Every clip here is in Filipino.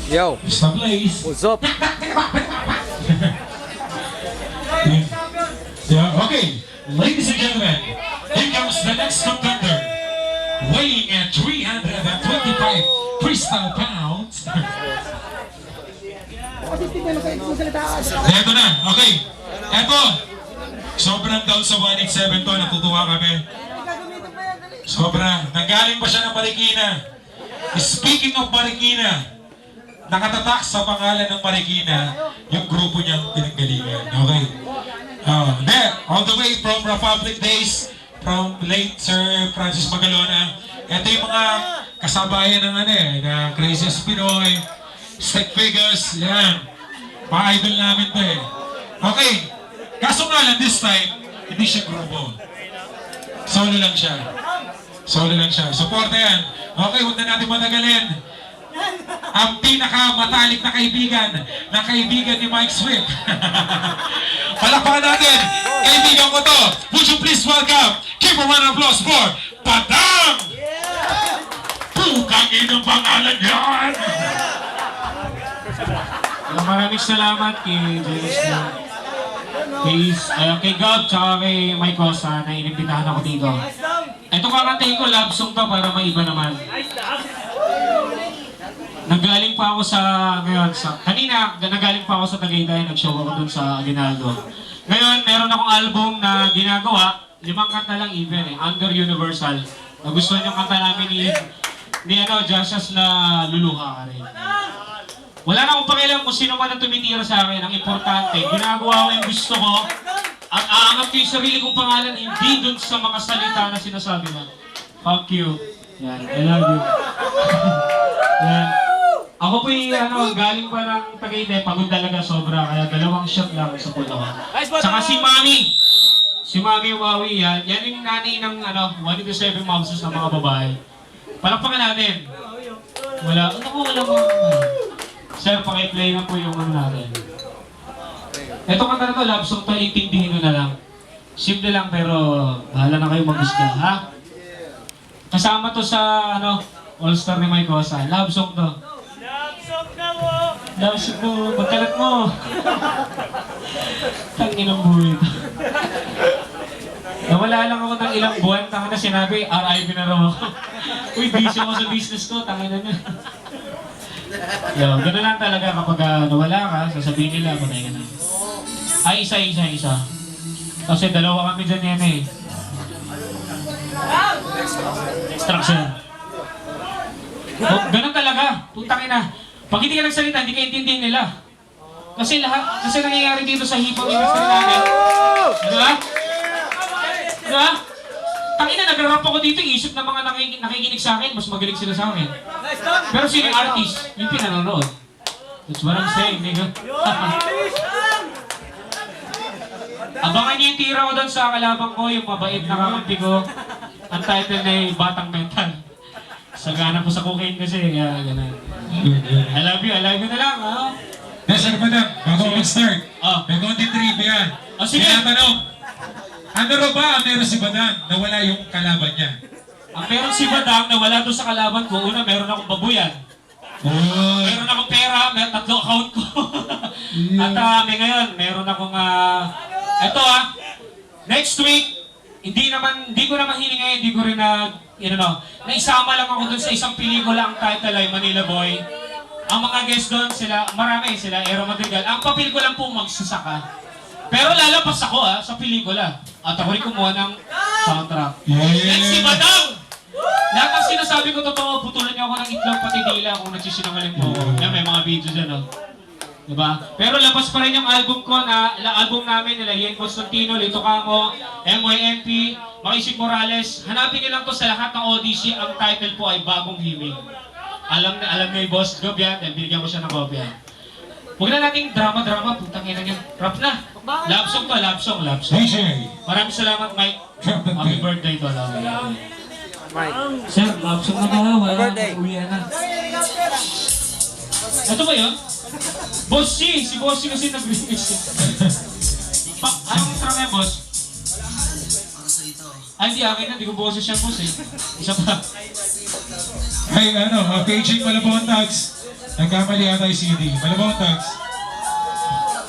Yo, Mr. Blaze. what's up? Yeah, okay. Ladies and gentlemen, here comes the next contender. Weighing at 325 crystal pounds. Eto na, okay. Eto, sobrang down sa 187 to, natutuwa kami. Sobra, nanggaling pa siya ng Marikina. Speaking of Marikina, nakatatak sa pangalan ng Marikina yung grupo niyang pinanggalingan. Okay. There, all the way from Republic Days, from late Sir Francis Magalona. Ito yung mga kasabayan ng na Craziest Pinoy, Stick Figures, yan. Mga idol namin to eh. Okay. Kaso nga lang this time, hindi siya grupo. Solo lang siya. Solo lang siya. Suporta yan. Okay, huwag na natin matagalin. Ang pinakamatalik na kaibigan ni Mike Swift. Palakpakan natin. Kaibigan ko to. Would you please welcome, give a round of applause for Badang! Pukang inong pangalan yan! Maraming salamat kay James kay Gab tsaka kay Mike Cosa na inimbitahan ako dito. Ito kakantahin ko, love song to para maiba naman. Nagaling pa ako kanina nagaling pa ako sa Tagaytay, nag-show ako dun sa Aguinaldo. Ngayon, meron akong album na ginagawa, 5 kanta lang even Under Universal. Nagustuhan yung kanta namin ni Jasias na Luluha ka rin. Wala na akong pakialam kung sino man ang tumitira sa akin. Ang importante, ginagawa ko yung gusto ko at aangat ko yung sarili kong pangalan hindi dun sa mga salita na sinasabi na fuck you. Yan, I love you. Yan. Ako po yung galing pa ng Tagaytay, pagod talaga sobra, kaya 2 shot lang sa pulo. Saka si Mami. Si Mami Wawi yan. Yan yung nanay ng 127 Mouses ng mga babae. Palakpakan natin. Wala mo. Sir, pakiplay na po yung natin. Ito kanta na to, love song to, intindihin nyo na lang. Simple lang pero bahala na kayo mag-gusto, ha? Kasama to sa All-Star ni Mike Cosa. Love song to. Love song mo, magkalat mo. Tangin ang buhay ito. Nawala lang ako ng ilang buwan, tanga na sinabi, RIP na raw ako. Uy, busy ako sa business ko, tangin na nyo. Yo, gano'n lang talaga kapag nawala ka, sasabihin nila, patay ka na. Ay, isa. Kasi 2 kami dyan yan eh. Extraction. Gano'n talaga, putangin na. Pag hindi ka nagsalita, hindi ka intindihin nila. Kasi nangyayari dito sa hip-hop industry namin. Diba? Tangina, nag-rap ako dito, isip ng mga nakikinig sa akin, mas magaling sila sa akin. Pero sino yung artist? Yung pinanonood. That's what I'm saying, nigga. Abangan niyo yung tira ko doon sa kalabang ko, yung mabait na kakampi ko. Ang title na yung Batang Mental. Sagana po sa cocaine kasi, kaya gano'n. I love you na lang, ha? Sir Badang, bago mag-start, may konting trivia. Sige. Tinatanong, ano raw ba ang meron si Badang na wala yung kalaban niya? Ang meron si Badang na wala doon sa kalaban ko, una meron akong babuyan. Meron akong pera, may 3 account ko. At ngayon, meron akong, next week, hindi ko na mahiling ngayon, hindi ko rin naisama lang ako doon sa isang pelikula, ang title ay Manila Boy. Ang mga guests doon, marami, sila Aero Madrigal. Ang papel ko lang po magsasaka. Pero lalabas ako sa pelikula. At ako rin kumuha ng soundtrack. Yan si Badang! Lahat ng sinasabi ko totoo, putulan niyo ako ng itlog pati dila kung nagsisinungaling po ako. Yan, may mga video dyan, Diba? Pero labas pa rin yung album ko album namin nila Ian Constantino, Lito Camo, MYNP, Makisig Morales. Hanapin niyo lang to sa lahat ng Odyssey. Ang title po ay Bagong Himig. Alam niyo yung boss Gob yan, dahil binigyan ko siya ng kopya. Huwag na nating drama, putang ina niya. Rap na. Love song to, love song. Maraming salamat, Mike. Happy birthday to, Mike. Sir, love song na ba? Wala Birthday. na, uwi na. Ito ba yun? Boss G! Si Boss G kasi nag-release. Anong track yan, boss? Ay, hindi akin na. Hindi ko boses siya, boss eh. Isa pa. Hey, paging Malabon Tags. Nagkamali ata yung CD. Malabon tax.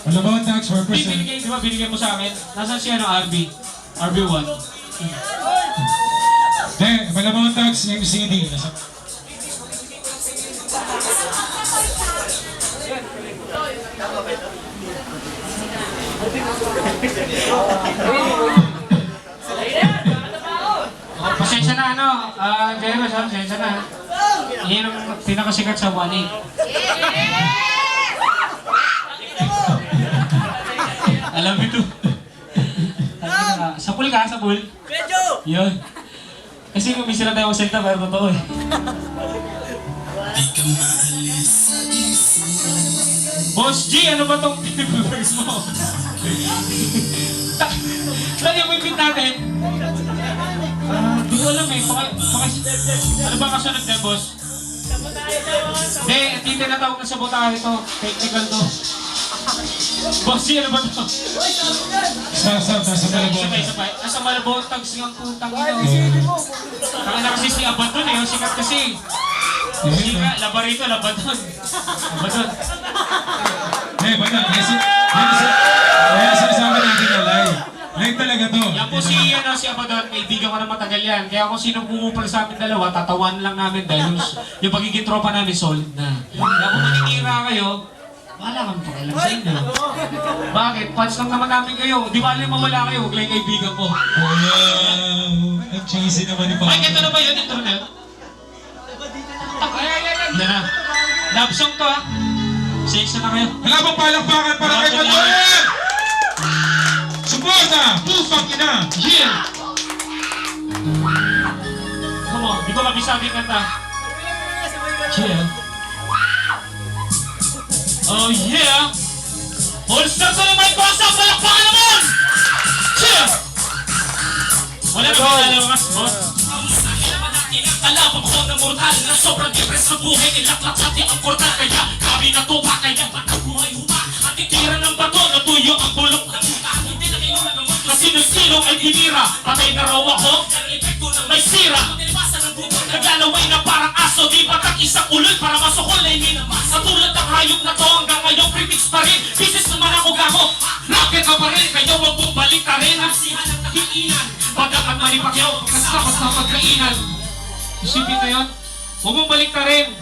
Malabon tax, 4%. Di ba binigay mo sa akin? Nasaan si ano, RB? RB1. Malabon tax yung CD. Pasensya na ano, Jeremy, pasensya na. Yan ang pinakasikat sa 1-8. Alam mo ito. Sapul ka, sapul. Medyo! Yun. Kasi kumisi na tayo magsalita, pero totoo eh. Boss G, ano ba tong verse mo? Saan yung ipit natin? Di ko alam eh. Ano ba kasunod din, boss? Hindi tinatawag na sabotahe ito. Technical to. Boss G, ano ba ito? Nasa Malabon. Sabay. Nasa Malabon, tags yung putang ito. Kaya na kasi si Abad dun eh. Sikat kasi. Sika, laban rito, laban dun. Laban dun. Bata, kaya sinasabi natin na live. Live talaga to. Yan po si Abadon, kaibigan ko na matagal yan. Kaya kung sino pumupal sa amin dalawa, tatawan lang namin dahil yung pagiging tropa namin solid na. Kaya kung maninira kayo, wala kang pakialam sa inyo. Bakit? Fans lang naman namin kayo. Di ba alam mawala kayo, huwag lang yung kaibigan ko. Wow! Ang cheesy naman ni Papa. Ay, ito na ba yun? Ito na yun? Yan na. Love song to ha. Sex na kayo. Wala bang palakpakan para kay Panoy? Suporta! Pupang ina! Yeah! Come on, di ko mabisabi kanta. Yeah. Oh yeah! All stars na may basa! Palakpakan naman! Yeah! Wala na ba nalawas, boss? Kalabang ko na mortal na sobrang depres sa buhay nilaklat hati ang portal kaya kami na tupa kaya buhay huma at titira ng bato natuyo ang bulok ng buta hindi na kayo nagamot na sino-sino ay tinira patay na raw ako may sira naglalaway na parang aso di batak isang ulol para masukol ay minamasa tulad ng hayop na to hanggang ngayon premix pa rin business naman ako gago rocket ka pa rin kaya wag mong balik ka rin ang sihan ng nakikinan pagkakat manipakyaw basta pagkainan. Isipin na yun, huwag mong balik na rin.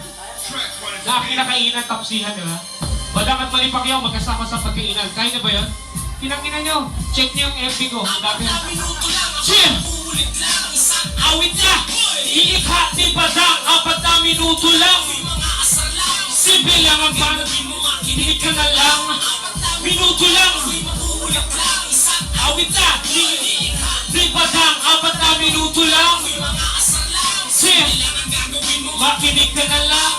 Na kinakainan, tapsihan, di ba? Badakat malipakyaw, magkasama sa pagkainan. Kaya na ba yun? Pinangkinan nyo. Check nyo yung FB ko. Ang dami yan. Chill! Awit na! Iikha ni Badang, 4 na minuto lang. Simple lang ang pan. Kinig ka na lang. Minuto lang. Awit na! Ni Badang, 4 na minuto lang. Makinig ka na lang.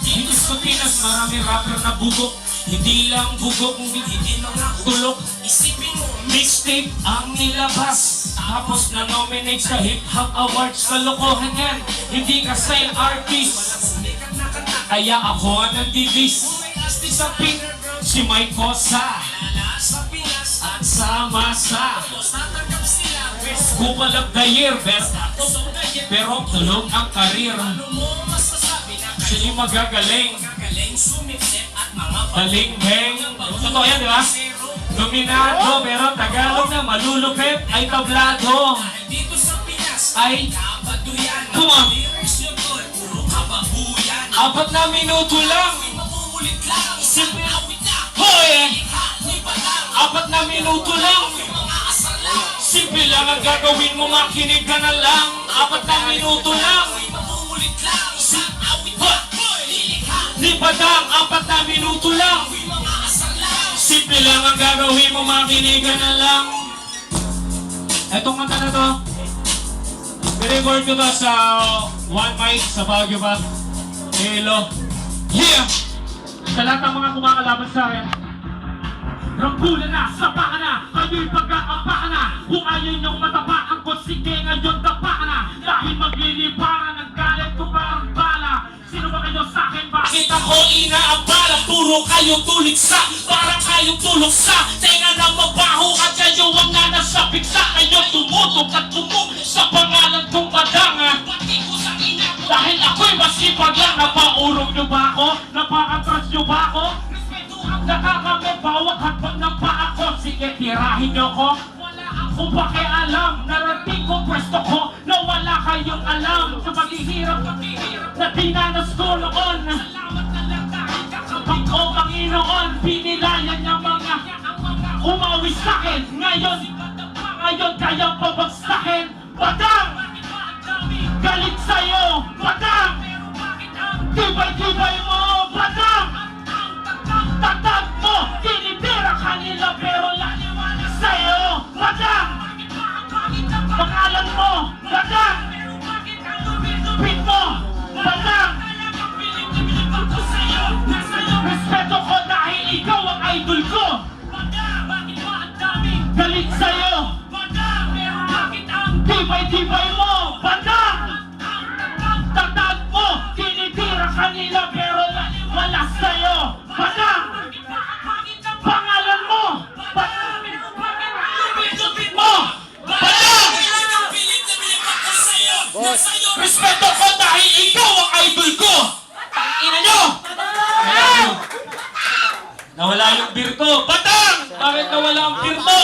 Dito sa Pinas marami rapper na bugok. Hindi lang bugok, hindi lang tulok. Isipin mo, mixtape ang nilabas. Tapos na-nominate sa Hip Hop Awards. Kalokohan yan, hindi ka style artist. Kaya ako nandidis. Sa pin, si Mike Cosa at sama sa Kupal of the Year, best pero tulog ang karir. Sino magagaling? Talingheng. Totoo yan, di ba? Dominado, pero Tagalog na malulupit ay tablado. Ay, come on. 4 na minuto lang. Hoy! 4 na minuto lang. Simple lang ang gagawin mo, makinig ka na lang. 4 na minuto lang. Ni Badang, 4 na minuto lang. Simple lang ang gagawin mo, makinig ka na lang. Etong kanta na to, i-record ko to sa One Mic sa Baguio pa. Hello. Yeah! Sa lahat ng mga kumakalaban sa akin, rambulan na, sapa ka na, kayo'y pagkakapa ka na. Kung ayaw niyong matapakan ko, sige ngayon tapa ka na. Dahil magliliparan ng galit ko parang bala. Sino ba kayo sa'kin? Bakit ako inaabala? Puro kayo tuliksa, parang kayong tulok sa tenga na mabaho at kayo ang nasa bigsa. Kayo tumutok at tumuk sa pangalan kong Badang. Dahil ako'y masipag lang, napaurong niyo ba ako? Unahin niyo ko? Wala akong pakialam. Narating ko pwesto ko na wala kayong alam. Sa paghihirap na dinanas ko noon. Salamat na lang dahil kakabit ko, Panginoon. Pinilayan niya mga umawis sa'kin. Ngayon kayang pabagsakin. Badang! Galit sa'yo! Badang! Tibay-tibay mo! Badang! Tatag mo! Tinitira kanila pero laliwanag sa'yo! Badang! Pangalan mo! Badang! Pin mo! Badang! Respeto ko dahil ikaw ang idol ko! Galit sa'yo! Tibay-tibay mo! Badang! Tatag mo! Tinitira kanila pero wala sa'yo! Badang! Pangalan mo! Badang! Mo! Badang! Respeto ko dahil ikaw ang idol ko! Ina nyo! Nawala yung beer ko! Badang! Bakit nawala ang beer mo?